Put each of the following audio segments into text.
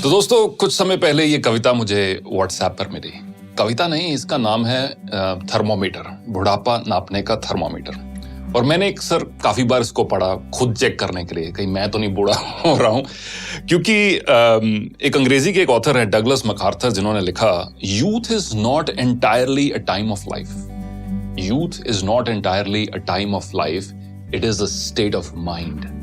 तो दोस्तों, कुछ समय पहले ये कविता मुझे व्हाट्सएप पर मिली। कविता नहीं, इसका नाम है थर्मोमीटर, बुढ़ापा नापने का थर्मोमीटर। और मैंने अक्सर काफी बार इसको पढ़ा खुद चेक करने के लिए, कहीं मैं तो नहीं बूढ़ा हो रहा हूं। क्योंकि एक अंग्रेजी के एक ऑथर है डगलस मैकार्थर, जिन्होंने लिखा, youth is not entirely a time of life. Youth is not entirely a time of life, it is a state of mind.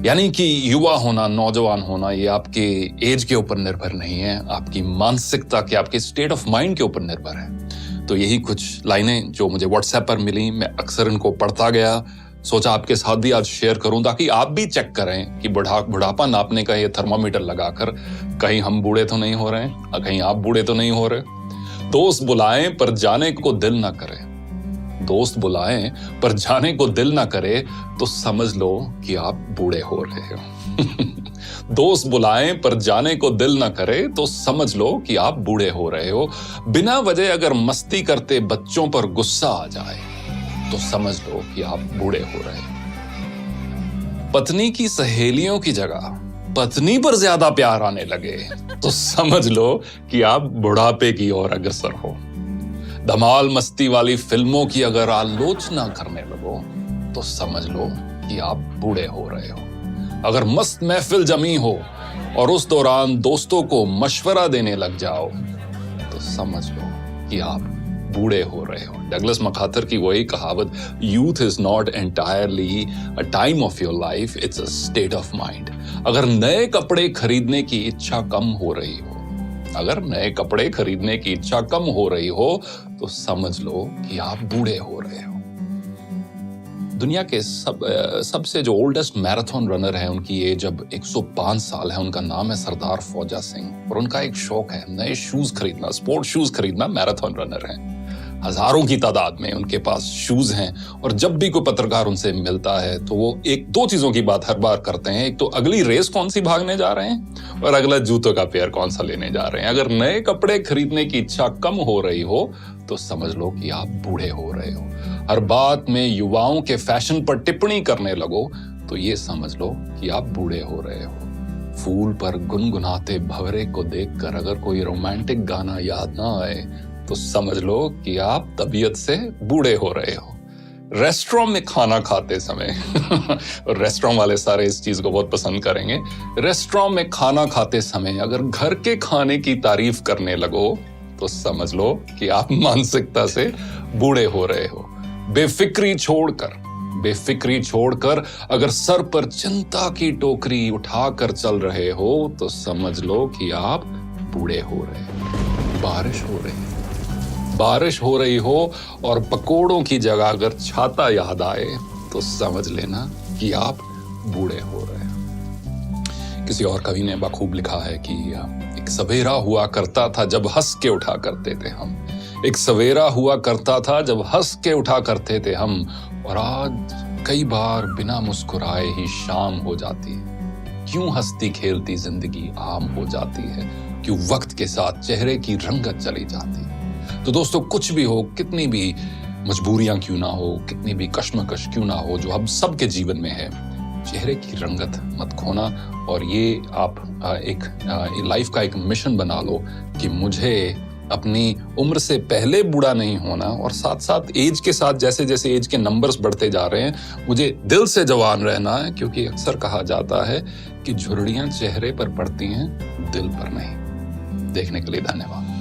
यानी कि युवा होना, नौजवान होना, ये आपके एज के ऊपर निर्भर नहीं है, आपकी मानसिकता के, आपके स्टेट ऑफ माइंड के ऊपर निर्भर है। तो यही कुछ लाइनें जो मुझे व्हाट्सएप पर मिली, मैं अक्सर इनको पढ़ता गया, सोचा आपके साथ भी आज शेयर करूं ताकि आप भी चेक करें कि बुढ़ापा नापने का ये थर्मामीटर लगाकर कहीं हम बूढ़े तो नहीं हो रहे हैं, कहीं आप बूढ़े तो नहीं हो रहे। दोस्त बुलाएं पर जाने को दिल ना करे, दोस्त बुलाएं पर जाने को दिल ना करे तो समझ लो कि आप बूढ़े हो रहे हो। दोस्त बुलाएं पर जाने को दिल ना करे तो समझ लो कि आप बूढ़े हो रहे हो। बिना वजह अगर मस्ती करते बच्चों पर गुस्सा आ जाए तो समझ लो कि आप बूढ़े हो रहे हो। पत्नी की सहेलियों की जगह पत्नी पर ज्यादा प्यार आने लगे तो समझ लो कि आप बुढ़ापे की ओर अग्रसर हो। धमाल मस्ती वाली फिल्मों की अगर आलोचना करने लगो तो समझ लो कि आप बूढ़े हो रहे हो। अगर मस्त महफिल जमी हो और उस दौरान दोस्तों को मशवरा देने लग जाओ तो समझ लो कि आप बूढ़े हो रहे हो। डगलस मैकार्थर की वही कहावत, youth is not entirely a time of your life, it's a state of mind. अगर नए कपड़े खरीदने की इच्छा कम हो रही हो, अगर नए कपड़े खरीदने की इच्छा कम हो रही हो तो समझ लो कि आप बूढ़े हो रहे हो। दुनिया के सबसे जो ओल्डेस्ट मैराथन रनर है, उनकी एज अब 105 साल है। उनका नाम है सरदार फौजा सिंह और उनका एक शौक है नए शूज खरीदना, स्पोर्ट शूज खरीदना। मैराथन रनर है, हजारों की तादाद में उनके पास शूज हैं। और जब भी कोई पत्रकार उनसे मिलता है तो वो एक दो चीजों की बात हर बार करते हैं, एक तो अगली रेस कौन सी भागने जा रहे हैं और अगला जूतों का पेयर कौन सा लेने जा रहे हैं। अगर नए कपड़े खरीदने की इच्छा कम हो रही हो तो समझ लो कि आप बूढ़े हो रहे हो। हर बात में युवाओं के फैशन पर टिप्पणी करने लगो तो ये समझ लो कि आप बूढ़े हो रहे हो। फूल पर गुनगुनाते भंवरे को देखकर अगर कोई रोमांटिक गाना याद ना आए तो समझ लो कि आप तबीयत से बूढ़े हो रहे हो। रेस्टोरेंट में खाना खाते समय और रेस्टोरेंट वाले सारे इस चीज को बहुत पसंद करेंगे। रेस्टोरेंट में खाना खाते समय अगर घर के खाने की तारीफ करने लगो तो समझ लो कि आप मानसिकता से बूढ़े हो रहे हो। बेफिक्री छोड़कर अगर सर पर चिंता की टोकरी उठाकर चल रहे हो तो समझ लो कि आप बूढ़े हो रहे हो। बारिश हो रही हो और पकोड़ों की जगह अगर छाता याद आए तो समझ लेना कि आप बूढ़े हो रहे हो। किसी और कवि ने बखूब लिखा है कि एक सवेरा हुआ करता था जब हंस के उठा करते थे हम। एक सवेरा हुआ करता था जब हंस के उठा करते थे हम, और आज कई बार बिना मुस्कुराए ही शाम हो जाती है। क्यों हंसती खेलती जिंदगी आम हो जाती है, क्यों वक्त के साथ चेहरे की रंगत चली जाती है। तो दोस्तों, कुछ भी हो, कितनी भी मजबूरियां क्यों ना हो, कितनी भी कश्मकश क्यों ना हो, जो हम सबके जीवन में है, चेहरे की रंगत मत खोना। और ये आप एक लाइफ का एक मिशन बना लो कि मुझे अपनी उम्र से पहले बूढ़ा नहीं होना, और साथ साथ एज के साथ जैसे जैसे एज के नंबर्स बढ़ते जा रहे हैं मुझे दिल से जवान रहना है। क्योंकि अक्सर कहा जाता है कि झुर्रियां चेहरे पर पड़ती हैं, दिल पर नहीं। देखने के लिए धन्यवाद।